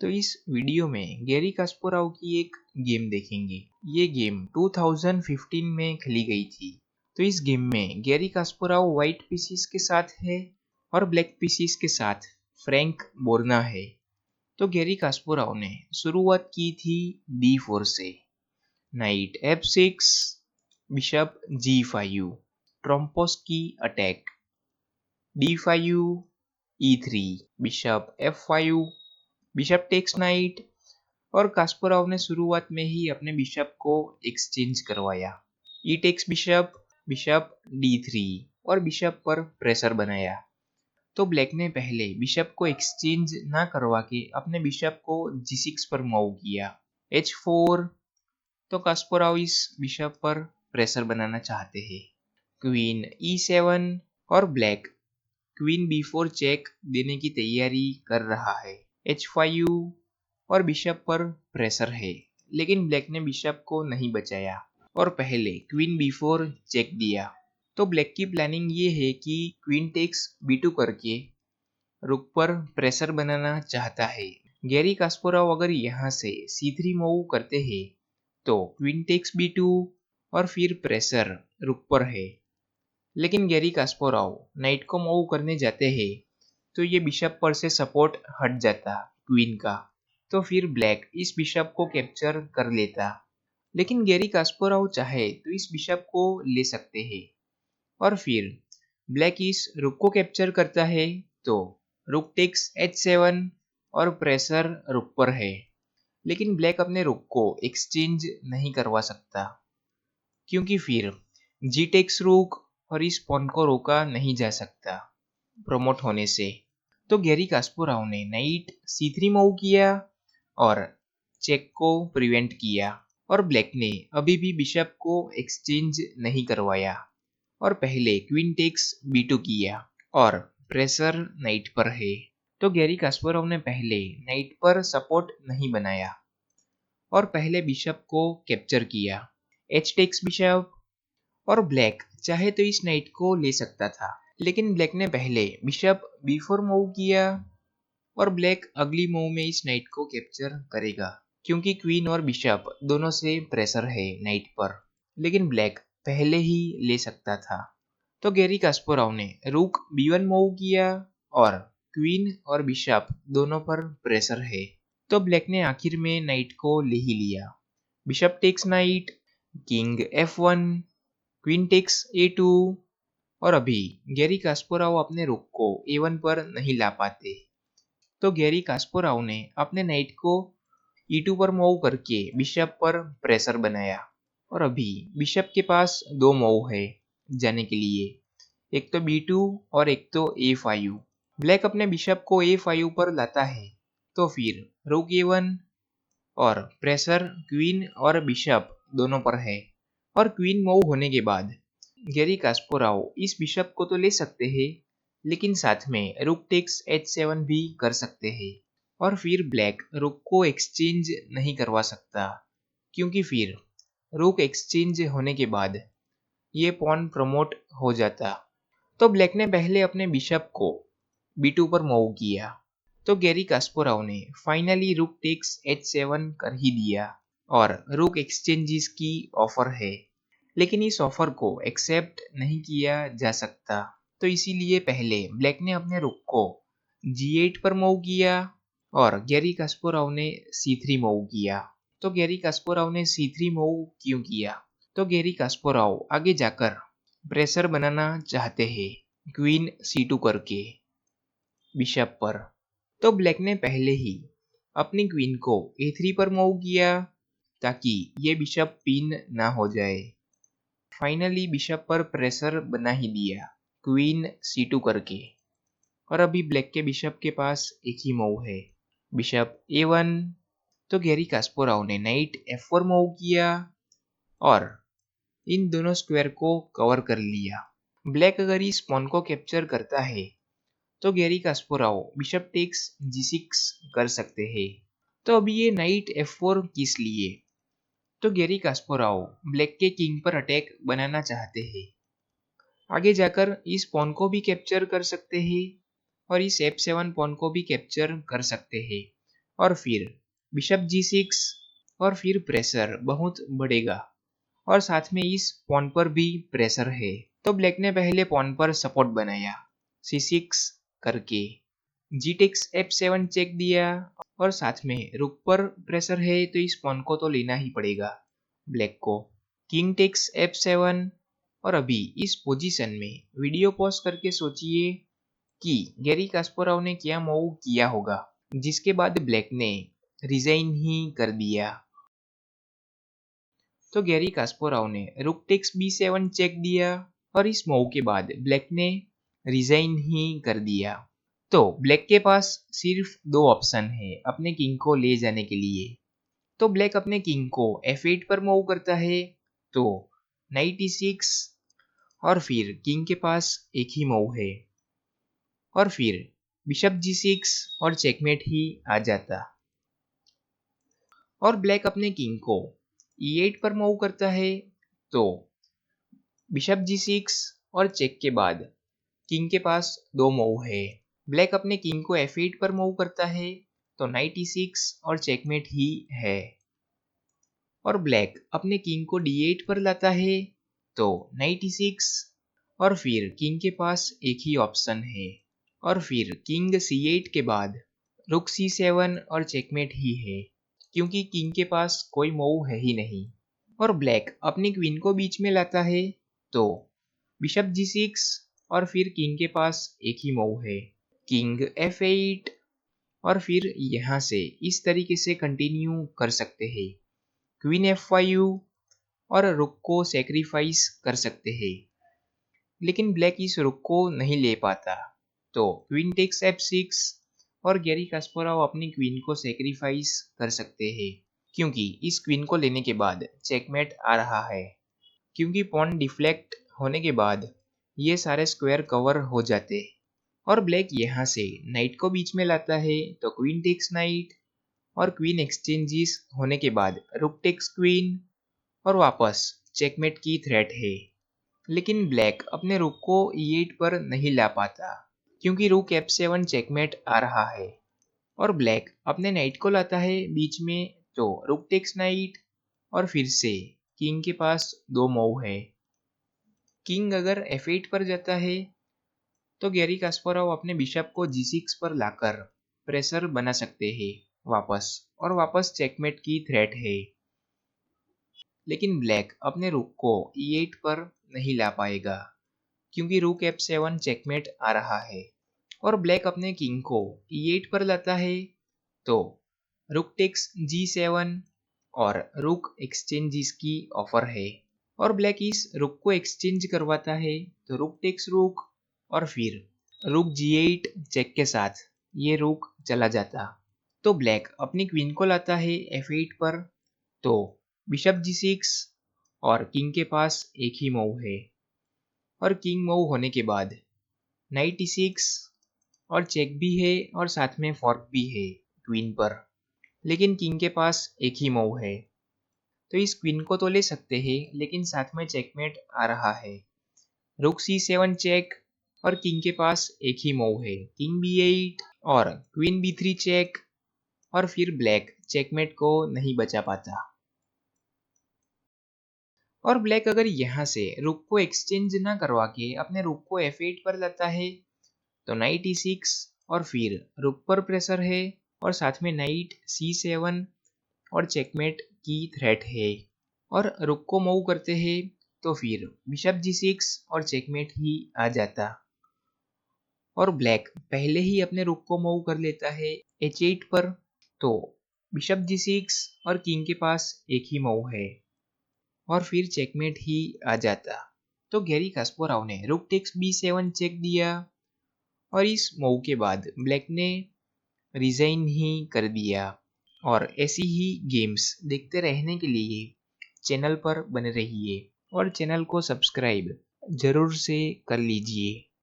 तो इस वीडियो में गैरी कास्पारोव की एक गेम देखेंगे। ये गेम 2015 में खेली गई थी। तो इस गेम में गैरी कास्पारोव व्हाइट पीसीस के साथ है और ब्लैक पीसीस के साथ फ्रैंक बोर्ना है। तो गैरी कास्पारोव ने शुरुआत की थी D4 से। Knight F6, bishop G5, Trompowsky attack, D5, E3, bishop F5, bishop takes knight, और कास्पारोव ने शुरुआत में ही अपने बिशप को एक्सचेंज करवाया। ई टेक्स बिशप, बिशप D3 और बिशप पर प्रेशर बनाया। तो ब्लैक ने पहले बिशप को एक्सचेंज ना करवा के अपने बिशप को G6 पर मूव किया। H4, तो कास्पारोव इस बिशप पर प्रेशर बनाना चाहते हैं। क्वीन E7 और ब्लैक क्वीन B4 चेक देने की तैयारी कर रहा है। H5 और बिशप पर प्रेशर है, लेकिन ब्लैक ने बिशप को नहीं बचाया और पहले क्वीन B4 चेक दिया। तो ब्लैक की प्लानिंग ये है कि क्वीन टेक्स B2 करके रुक पर प्रेशर बनाना चाहता है। गैरी कास्पारोव अगर यहाँ से C3 मूव करते हैं तो क्वीन टेक्स B2 और फिर प्रेशर रुक पर है। लेकिन गैरी कास्पारोव नाइट को मूव करने जाते हैं तो ये बिशप पर से सपोर्ट हट जाता क्वीन का। तो फिर ब्लैक इस बिशप को कैप्चर कर लेता। लेकिन गैरी कास्पारोव चाहे तो इस बिशप को ले सकते हैं और फिर ब्लैक इस रुक को कैप्चर करता है तो रुक टेक्स H7 और प्रेशर रुक पर है। लेकिन ब्लैक अपने रुक को एक्सचेंज नहीं करवा सकता क्योंकि फिर जी टेक्स रुक और इस पॉन को रोका नहीं जा सकता प्रमोट होने से। तो गैरी कास्पारोव ने नाइट C3 मूव किया और चेक को प्रिवेंट किया और ब्लैक ने अभी भी बिशप को एक्सचेंज नहीं करवाया और पहले क्वीन टेक्स B2 किया और प्रेशर नाइट पर है। तो गैरी कास्पारोव ने पहले नाइट पर सपोर्ट नहीं बनाया और पहले बिशप को कैप्चर किया। H टेक्स बिशप, और ब्लैक चाहे तो इस नाइट को ले सकता था, लेकिन ब्लैक ने पहले बिशप B4 मूव किया और ब्लैक अगली मूव में इस नाइट को कैप्चर करेगा क्योंकि क्वीन और बिशप दोनों से प्रेशर है नाइट पर, लेकिन ब्लैक पहले ही ले सकता था। तो गैरी कास्पारोव ने रुक B1 मूव किया और क्वीन और बिशप दोनों पर प्रेशर है। तो ब्लैक ने आखिर में नाइट को ले ही लिया। Bishop takes knight, king F1, queen takes A2, और अभी गैरी कास्पारोव अपने रुक को A1 पर नहीं ला पाते। तो गैरी कास्पारोव ने अपने नाइट को E2 पर मूव करके बिशप पर प्रेशर बनाया और अभी बिशप के पास दो मूव है जाने के लिए, एक तो B2 और एक तो A5। ब्लैक अपने बिशप को A5 पर लाता है तो फिर रुक A1 और प्रेशर क्वीन और बिशप दोनों पर है और क्वीन मूव होने के बाद गैरी कास्पारोव इस बिशप को तो ले सकते हैं, लेकिन साथ में रुक टेक्स H7 भी कर सकते हैं और फिर ब्लैक रुक को एक्सचेंज नहीं करवा सकता क्योंकि फिर रुक एक्सचेंज होने के बाद ये पॉन प्रमोट हो जाता। तो ब्लैक ने पहले अपने बिशप को B2 पर मूव किया। तो गैरी कास्पारोव ने फाइनली रुक टेक्स H7 कर ही दिया और रुक एक्सचेंजेस की ऑफर है, लेकिन इस ऑफर को एक्सेप्ट नहीं किया जा सकता। तो इसीलिए पहले ब्लैक ने अपने रुक को G8 पर मूव किया और गैरी कास्पारोव ने C3 मूव किया। तो गैरी कास्पारोव ने C3 मूव क्यों किया? तो गैरी कास्पारोव आगे जाकर प्रेशर बनाना चाहते हैं क्वीन C2 करके बिशप पर। तो ब्लैक ने पहले ही अपनी क्वीन को A3 पर मूव किया ताकि ये बिशप पिन ना हो जाए। फाइनली बिशप पर प्रेशर बना ही दिया क्वीन C2 करके और अभी ब्लैक के बिशप के पास एक ही मूव है, बिशप A1। तो गैरी कास्पारोव ने नाइट F4 मूव किया और इन दोनों स्क्वायर को कवर कर लिया। ब्लैक अगर इस पॉन को कैप्चर करता है तो Gary Kasparov bishop takes G6 कर सकते हैं। तो अभी ये नाइट F4 किस लिए? तो गैरी कास्पारोव ब्लैक के किंग पर अटैक बनाना चाहते हैं। आगे जाकर इस पॉन को भी कैप्चर कर सकते हैं और इस F7 पॉन को भी कैप्चर कर सकते हैं और फिर बिशप जी6 और फिर प्रेशर बहुत बढ़ेगा और साथ में इस पॉन पर भी प्रेशर है। तो ब्लैक ने पहले पॉन पर सपोर्ट बनाया c6 करके, जी टेक्स f7 चेक दिया और साथ में रुक पर प्रेशर है तो इस पॉन को तो लेना ही पड़ेगा ब्लैक को। किंग टेक्स f7 और अभी इस पोजीशन में वीडियो पॉज करके सोचिए कि गैरी कास्परोव ने क्या मूव किया होगा, जिसके बाद ब्लैक ने रिजाइन ही कर दिया। तो गैरी कास्परोव ने रुक टेक्स b7 चेक दिया और इस मूव के बाद ब्लैक ने रिजाइन ही कर दिया। तो ब्लैक के पास सिर्फ दो ऑप्शन है अपने किंग को ले जाने के लिए। तो ब्लैक अपने किंग को f8 पर मूव करता है तो नाइट e6 और फिर किंग के पास एक ही मूव है और फिर बिशप g6 और चेकमेट ही आ जाता। और ब्लैक अपने किंग को e8 पर मूव करता है तो बिशप g6 और चेक के बाद किंग के पास दो मूव है। ब्लैक अपने किंग को f8 पर मूव करता है तो नाइट e6 और चेकमेट ही है। और ब्लैक अपने किंग को d8 पर लाता है तो नाइट e6 और फिर किंग के पास एक ही ऑप्शन है और फिर किंग c8 के बाद रुक c7 और चेकमेट ही है क्योंकि किंग के पास कोई मूव है ही नहीं। और ब्लैक अपनी क्वीन को बीच में लाता है तो बिशप g6 और फिर किंग के पास एक ही मूव है किंग f8 और फिर यहाँ से इस तरीके से कंटिन्यू कर सकते हैं। क्वीन f5 और रुक को सेक्रीफाइस कर सकते हैं लेकिन ब्लैक इस रुक को नहीं ले पाता तो क्वीन टेक्स f6 और गैरी कास्परोव अपनी क्वीन को सेक्रीफाइस कर सकते हैं क्योंकि इस क्वीन को लेने के बाद चेकमेट आ रहा है क्योंकि पॉन डिफ्लेक्ट होने के बाद ये सारे स्क्वायर कवर हो जाते। और ब्लैक यहाँ से नाइट को बीच में लाता है तो क्वीन टेक्स नाइट और क्वीन एक्सचेंजेस होने के बाद रुक टेक्स क्वीन और वापस चेकमेट की थ्रेट है। लेकिन ब्लैक अपने रुक को e8 पर नहीं ला पाता क्योंकि रुक f7 चेकमेट आ रहा है और ब्लैक अपने नाइट को लाता है बीच में तो रुक टेक्स नाइट और फिर से किंग के पास दो मूव है। किंग अगर f8 पर जाता है तो गैरी कास्परोव अपने बिशप को g6 पर लाकर प्रेशर बना सकते हैं वापस और वापस चेकमेट की थ्रेट है। लेकिन ब्लैक अपने रुक को e8 पर नहीं ला पाएगा क्योंकि रुक f7 चेकमेट आ रहा है और ब्लैक अपने किंग को e8 पर लाता है तो रुक टेक्स g7 और रुक एक्सचेंजेस की ऑफर है और ब्लैक इस रुक को एक्सचेंज करवाता है तो रुक टेक्स रुक और फिर रुक g8 चेक के साथ ये रुक चला जाता। तो ब्लैक अपनी क्वीन को लाता है f8 पर तो बिशप g6 और किंग के पास एक ही मूव है और किंग मूव होने के बाद नाइट e6 और चेक भी है और साथ में फॉर्क भी है क्वीन पर लेकिन किंग के पास एक ही मूव है तो इस क्वीन को तो ले सकते हैं लेकिन साथ में चेकमेट आ रहा है। रुक c7 चेक और किंग के पास एक ही मूव है किंग b8 और क्वीन b3 चेक और फिर ब्लैक चेकमेट को नहीं बचा पाता। और ब्लैक अगर यहाँ से रुक को एक्सचेंज ना करवा के अपने रुक को f8 पर लाता है तो नाइट e6 और फिर रुक पर प्रेशर है और साथ में नाइट c7 और चेकमेट की थ्रेट है और रुक को मूव करते हैं तो फिर बिशप g6 और चेकमेट ही आ जाता। और ब्लैक पहले ही अपने रुक को मूव कर लेता है h8 पर तो बिशप g6 और किंग के पास एक ही मूव है और फिर चेकमेट ही आ जाता। तो गैरी कास्परोव ने रुक टेक्स b7 चेक दिया और इस मूव के बाद ब्लैक ने रिजाइन ही कर दिया। और ऐसी ही गेम्स देखते रहने के लिए चैनल पर बने रहिए और चैनल को सब्सक्राइब जरूर से कर लीजिए।